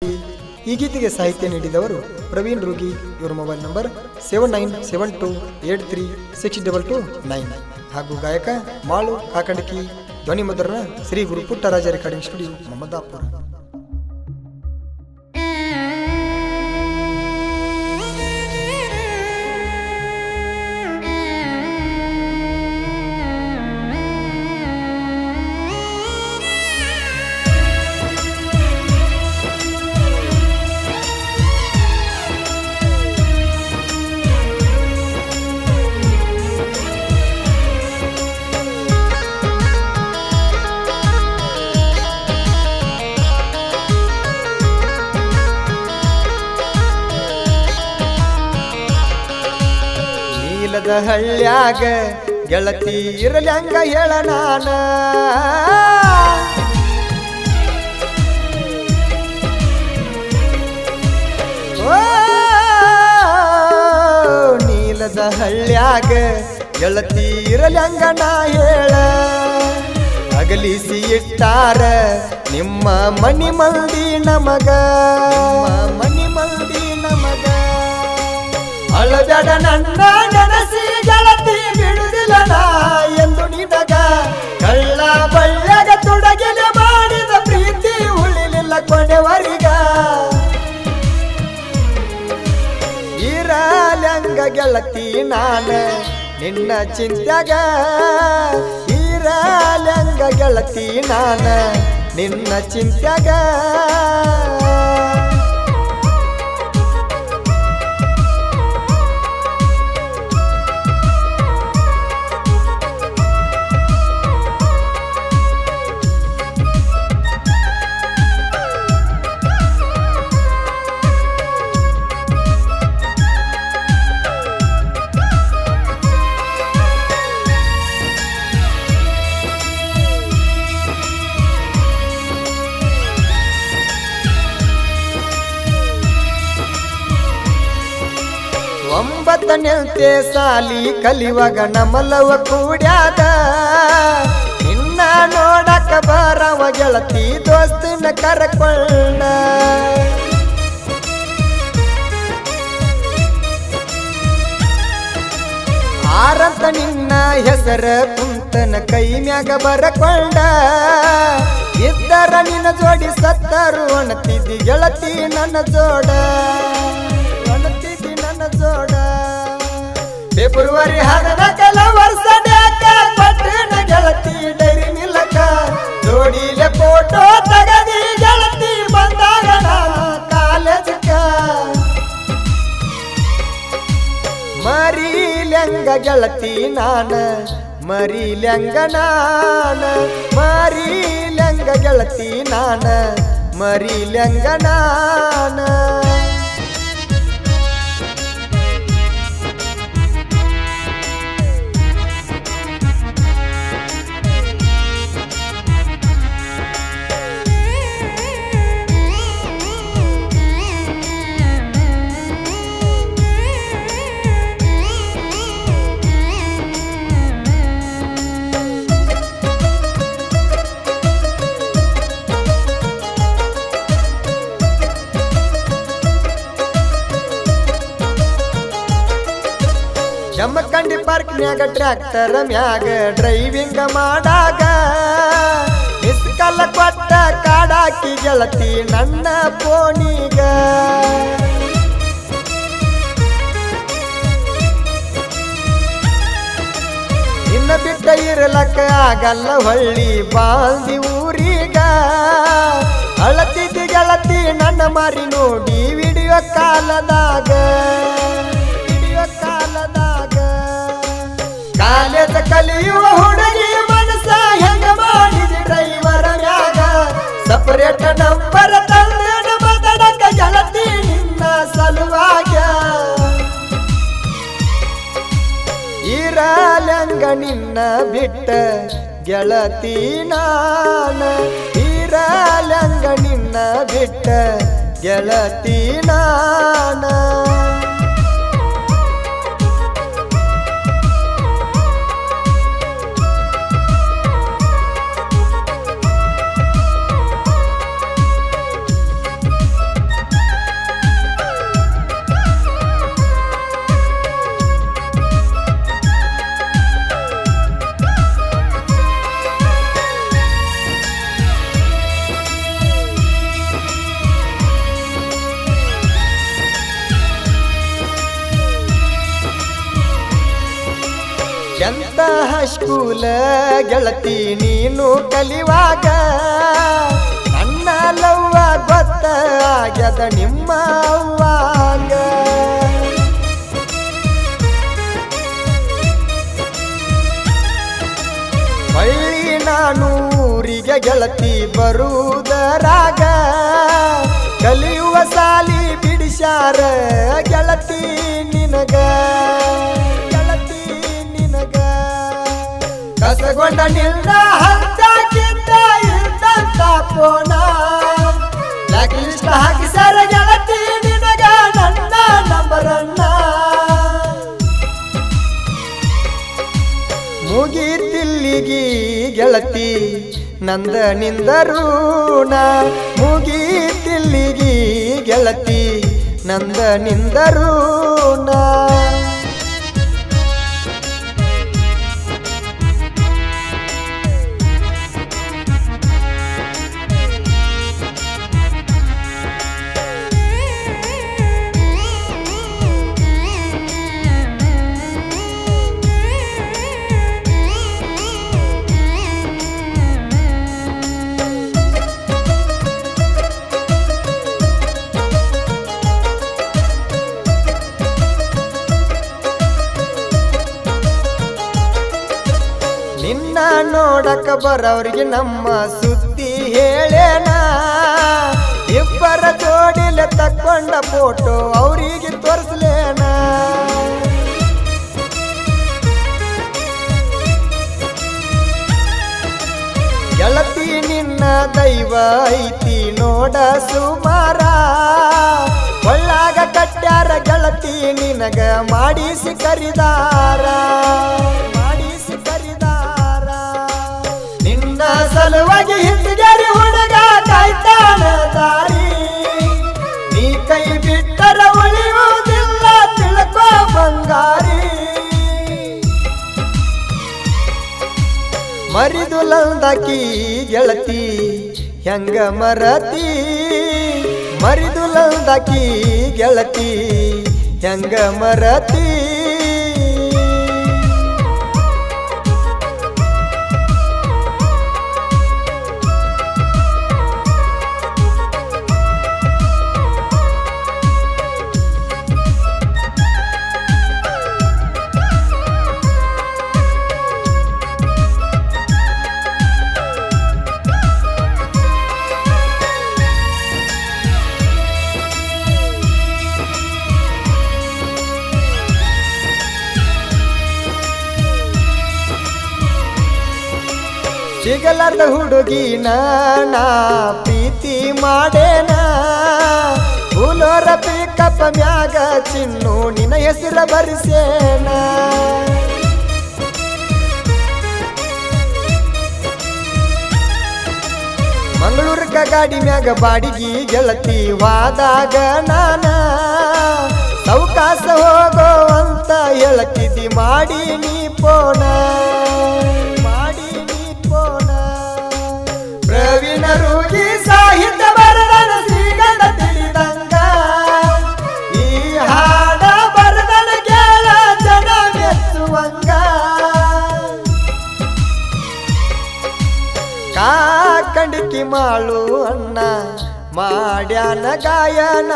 ಈ ಗೀತೆಗೆ ಸಾಹಿತ್ಯ ನೀಡಿದವರು ಪ್ರವೀಣ್ ರೂಗಿ. ಇವರ ಮೊಬೈಲ್ ನಂಬರ್ 7972836229 ಹಾಗೂ ಗಾಯಕ ಮಾಳು ಕಾಕಂಡಕಿ. ಧ್ವನಿ ಮುದ್ರಣ ಶ್ರೀ ಗುರು ಪುಟ್ಟರಾಜ ರೆಕಾರ್ಡಿಂಗ್ ಸ್ಟುಡಿಯೋ, ಮಮದಾಪುರ. ಹಳ್ಳ್ಯಾಗ ಗೆಳತಿ ಇರಲ್ಯಂಗ ಹೇಳ ನಾನ, ನೀಲದ ಹಳ್ಳ್ಯಾಗ ಗೆಳತಿ ಇರಲ್ಯಂಗ ನಾ ಹೇಳ. ಅಗಲಿಸಿ ಇಟ್ಟಾರ ನಿಮ್ಮ ಮನಿ ಮಂದಿ ನಮಗ, ಮನಿ ಮಂದಿ ನಮಗ. ಅಳಬೇಡ ನನ್ನ ನೆನಸಿ ಗೆಳತಿ ಬಿಡುದಿಲ್ಲ ನಾ ಎಂದು ನಿನಗ. ಕಳ್ಳ ಬಳ್ಳ್ಯಾಗ ತೊಡಗಿಲೆ ಮಾಡಿದ ಪ್ರೀತಿ ಉಳಿಲಿಲ್ಲ ಕೊನೆವರಿಗ. ಇರಲ್ಯಂಗ ಗೆಳತಿ ನಾನ ನಿನ್ನ ಚಿಂತ್ಯಾಗ, ಇರಲ್ಯಂಗ ಗೆಳತಿ ನಾನ ನಿನ್ನ ಚಿಂತ್ಯಾಗ. ಒಂಬತ್ತನೇ ಸಾಲಿ ಕಲಿಯುವಾಗ ನಮಲವ ಕೂಡ್ಯಾದ. ನಿನ್ನ ನೋಡಕ ಬರವ ಗೆಳತಿ ದೋಸ್ತನ ಕರಕೊಂಡ. ಆರಂತ ನಿನ್ನ ಹೆಸರ ಕುಂತನ ಕೈ ಮ್ಯಾಗ ಬರಕೊಂಡ. ಇದ್ದರ ನಿನ್ನ ಜೋಡಿ ಸತ್ತರು ಅಣತಿದ್ದಿ ಗೆಳತಿ ನನ್ನ ಜೋಡ, ಜೋಡ. ಫೆಬ್ರವರಿ 14 ವರ್ಷ ಪಟ್ಟಣ ಗೆಳತಿ ಡೈರಿ ಮಿಲ್ಲಕ. ಜೋಡಿಲೆ ಫೋಟೋ ತಗದಿ ಗೆಳತಿ ಬಂದಾಗ ಕಾಲೇಜಕ್ಕ. ಮರಿಲ್ಯಂಗ ಗೆಳತಿ ನಾನ, ಮರಿಲ್ಯಂಗ ನಾನ, ಮರಿಲ್ಯಂಗ ಗೆಳತಿ ನಾನ, ಮರಿಲ್ಯಂಗ ನಾನ. ಜಮಖಂಡಿ ಪಾರ್ಕ್ನ್ಯಾಗ ಟ್ರ್ಯಾಕ್ಟರ್ ಮ್ಯಾಗ ಡ್ರೈವಿಂಗ್ ಮಾಡಾಗ. ಮಿಸ್ಕಲ್ ಕೊಟ್ಟ ಕಾಡಾಕಿ ಗೆಳತಿ ನನ್ನ ಫೋನಿಗ. ಇನ್ನ ಬಿಟ್ಟ ಇರಲಕ್ಕ ಆಗಲ್ಲ ಹೊಳ್ಳಿ ಬಾಲ್ದಿ ಊರಿಗ. ಅಳತಿದ್ದಿ ಗೆಳತಿ ನನ್ನ ಮಾರಿ ನೋಡಿ ವಿಡಿಯೋ ಕಾಲದಾಗ, ವಿಡಿಯೋ ಕಾಲದಾಗ. ಕಾಲೇಜ ಕಲಿಯುವ ಹುಡುಗಿ ಮನಸ ಹೆಂಗ ಮಾಡಿದಿ ಡ್ರೈವರ ಮ್ಯಾಗ. ಸಪರೇಟ್ ನಂಬರ್ ತಂದ ಮಾತಾಡಕ ಗೆಳತಿ ನಿನ್ನ ಸಲುವಾಗ. ಇರಲ್ಯಂಗ ನಿನ್ನ ಬಿಟ್ಟ ಗೆಳತಿ ನಾನ, ಇರಲ್ಯಂಗ ನಿನ್ನ ಬಿಟ್ಟ ಗೆಳತಿ ನಾನ. ಹೈಸ್ಕೂಲ ಗೆಳತಿ ನೀನು ಕಲಿವಾಗ ನನ್ನ ಲವ್ವ ಗೊತ್ತ ಆಗ್ಯದ ನಿಮ್ಮ ಅವ್ವಾಗ ಹೊಳ್ಳಿ ನಾನು ಊರಿಗೆ ಗೆಳತಿ ಬರುವುದರಾಗ ಕಲಿಯುವ ಸಾಲಿ ಬಿಡಿಸ್ಯಾರ ಗೆಳತಿ ನಿನಗ ಗೆಳತಿ ನಿನಗ ಕಸಗೊಂಡ ನಿನ್ನ ಹಂತಕ್ಕಿಂತ ಇದ್ದಂತ ಪೋಣ ಬ್ಲಾಕ್ ಲಿಸ್ಟ್ ಹಾಕಿಸ್ಯಾರ ಗೆಳತಿ ನಿನಗ ನನ್ನ ನಂಬರನ್ನ ಮುಗೀತಿಲ್ಲಿಗಿ ಗೆಳತಿ ನಂದ ನಿಂದರೂಣ ಮುಗೀತಿಲ್ಲಿಗಿ ಗೆಳತಿ ನಂದ ನಿಂದರೂಣ ನಿನ್ನ ನೋಡಕ ಬರೋರಿಗೆ ನಮ್ಮ ಸುದ್ದಿ ಹೇಳೇನ ಇಬ್ಬರ ಜೋಡಿಲೆ ತಕ್ಕೊಂಡ ಫೋಟೋ ಅವರಿಗೆ ತೋರಿಸ್ಲೇನ ಗೆಳತಿ ನಿನ್ನ ದೈವ ಐತಿ ನೋಡ ಸುಮಾರ ಒಳ್ಳಾಗ ಕಟ್ಟ್ಯಾರ ಗೆಳತಿ ನಿನಗ ಮಾಡಿಸಿ ಕರಿದಾರ ನಿನ್ನ ಸಲುವಾಗಿ ಹಿಂದಿಗರಿ ಹುಡುಗ ಕಾಯ್ತಾನ ದಾರಿ ನೀ ಕೈ ಬಿಟ್ಟರ ಉಳಿಯುವುದಿಲ್ಲ ತಿಳ್ಕೋ ಬಂಗಾರಿ ಮರಿದುಲಂದಕಿ ಗೆಳತಿ ಹೆಂಗ ಮರತಿ ಮರಿದುಲಂದಕಿ ಗೆಳತಿ ಹೆಂಗ ಮರತಿ ಸಿಗಲಾರ್ದ ಹುಡುಗಿನ ನಾ ಪ್ರೀತಿ ಮಾಡೇನ ಹುಲೋರ ಪಿಕಪ್ಪ ಮ್ಯಾಗ ಚಿನ್ನು ನಿನ್ನ ಹೆಸರ ಬರಿಸೇನ ಮಂಗಳೂರ್ಕ ಗಾಡಿ ಮ್ಯಾಗ ಬಾಡಿಗಿ ಗೆಳತಿ ವಾದಾಗ ನಾನ ಅವಕಾಶ ಹೋಗೋ ಅಂತ ಹೇಳತಿದ್ದಿ ಮಾಡಿ ನೀ ಪೋಣ ಪ್ರವೀಣರುಗಿ ಸಾಹಿತ್ಯ ಬರದನ ಶ್ರೀಗಂಧ ತಿಳಿದಂಗ ಈ ಹಾಡ ಬರದನ ಕೇಳ ಜನ ಮೆಚ್ಚುವಂಗ ಕಾಕಂಡಿಕಿ ಮಾಳು ಅಣ್ಣ ಮಾಡ್ಯಾನ ಗಾಯನ